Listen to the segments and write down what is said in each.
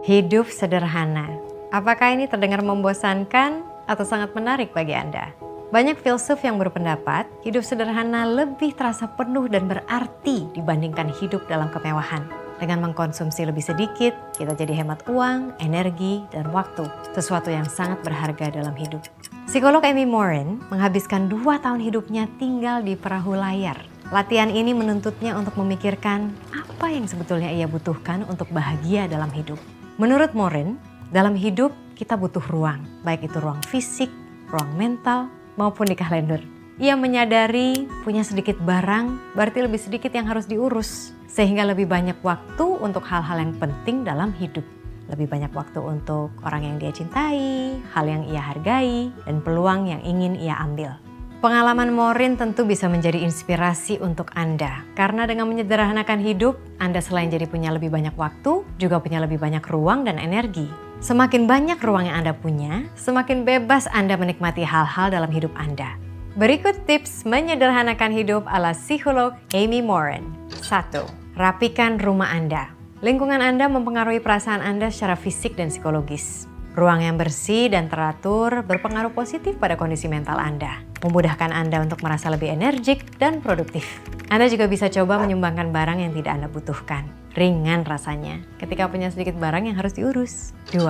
Hidup sederhana. Apakah ini terdengar membosankan atau sangat menarik bagi Anda? Banyak filsuf yang berpendapat hidup sederhana lebih terasa penuh dan berarti dibandingkan hidup dalam kemewahan. Dengan mengkonsumsi lebih sedikit, kita jadi hemat uang, energi, dan waktu. Sesuatu yang sangat berharga dalam hidup. Psikolog Amy Morin menghabiskan 2 tahun hidupnya tinggal di perahu layar. Latihan ini menuntutnya untuk memikirkan apa yang sebetulnya ia butuhkan untuk bahagia dalam hidup. Menurut Morin, dalam hidup kita butuh ruang, baik itu ruang fisik, ruang mental, maupun di kalender. Ia menyadari punya sedikit barang, berarti lebih sedikit yang harus diurus. Sehingga lebih banyak waktu untuk hal-hal yang penting dalam hidup. Lebih banyak waktu untuk orang yang dia cintai, hal yang ia hargai, dan peluang yang ingin ia ambil. Pengalaman Morin tentu bisa menjadi inspirasi untuk Anda. Karena dengan menyederhanakan hidup, Anda selain jadi punya lebih banyak waktu, juga punya lebih banyak ruang dan energi. Semakin banyak ruang yang Anda punya, semakin bebas Anda menikmati hal-hal dalam hidup Anda. Berikut tips menyederhanakan hidup ala psikolog Amy Morin. 1. Rapikan rumah Anda. Lingkungan Anda mempengaruhi perasaan Anda secara fisik dan psikologis. Ruang yang bersih dan teratur berpengaruh positif pada kondisi mental Anda. Memudahkan Anda untuk merasa lebih energik dan produktif. Anda juga bisa coba menyumbangkan barang yang tidak Anda butuhkan. Ringan rasanya ketika punya sedikit barang yang harus diurus. 2.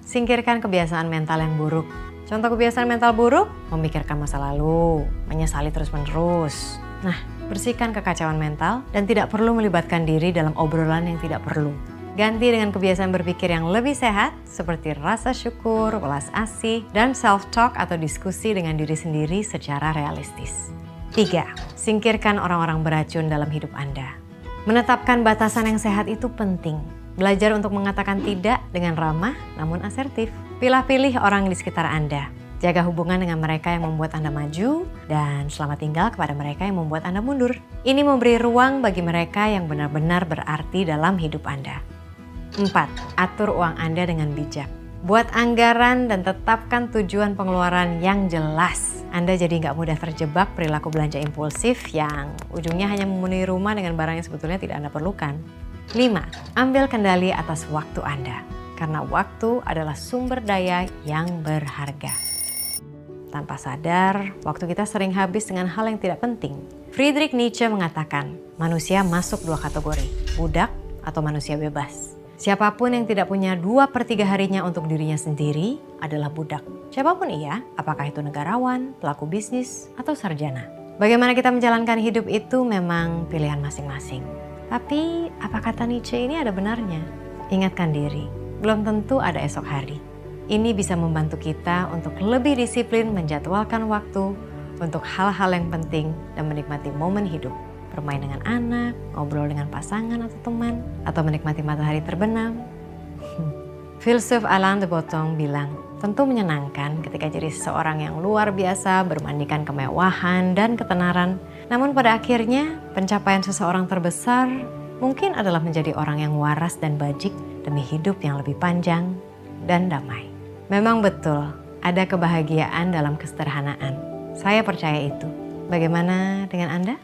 Singkirkan kebiasaan mental yang buruk. Contoh kebiasaan mental buruk, memikirkan masa lalu, menyesali terus-menerus. Nah, bersihkan kekacauan mental dan tidak perlu melibatkan diri dalam obrolan yang tidak perlu. Ganti dengan kebiasaan berpikir yang lebih sehat seperti rasa syukur, welas asih, dan self-talk atau diskusi dengan diri sendiri secara realistis. 3. Singkirkan orang-orang beracun dalam hidup Anda. Menetapkan batasan yang sehat itu penting. Belajar untuk mengatakan tidak dengan ramah namun asertif. Pilih-pilih orang di sekitar Anda. Jaga hubungan dengan mereka yang membuat Anda maju dan selamat tinggal kepada mereka yang membuat Anda mundur. Ini memberi ruang bagi mereka yang benar-benar berarti dalam hidup Anda. 4. Atur uang Anda dengan bijak. Buat anggaran dan tetapkan tujuan pengeluaran yang jelas. Anda jadi nggak mudah terjebak perilaku belanja impulsif yang ujungnya hanya memenuhi rumah dengan barang yang sebetulnya tidak Anda perlukan. 5. Ambil kendali atas waktu Anda. Karena waktu adalah sumber daya yang berharga. Tanpa sadar, waktu kita sering habis dengan hal yang tidak penting. Friedrich Nietzsche mengatakan, manusia masuk 2 kategori, budak atau manusia bebas. Siapapun yang tidak punya 2/3 harinya untuk dirinya sendiri adalah budak. Siapapun ia, apakah itu negarawan, pelaku bisnis, atau sarjana. Bagaimana kita menjalankan hidup itu memang pilihan masing-masing. Tapi apa kata Nietzsche ini ada benarnya? Ingatkan diri, belum tentu ada esok hari. Ini bisa membantu kita untuk lebih disiplin menjadwalkan waktu untuk hal-hal yang penting dan menikmati momen hidup. Bermain dengan anak, ngobrol dengan pasangan atau teman, atau menikmati matahari terbenam. Filsuf Alain de Botton bilang, tentu menyenangkan ketika jadi seseorang yang luar biasa bermandikan kemewahan dan ketenaran. Namun pada akhirnya, pencapaian seseorang terbesar mungkin adalah menjadi orang yang waras dan bajik demi hidup yang lebih panjang dan damai. Memang betul, ada kebahagiaan dalam kesederhanaan. Saya percaya itu. Bagaimana dengan Anda?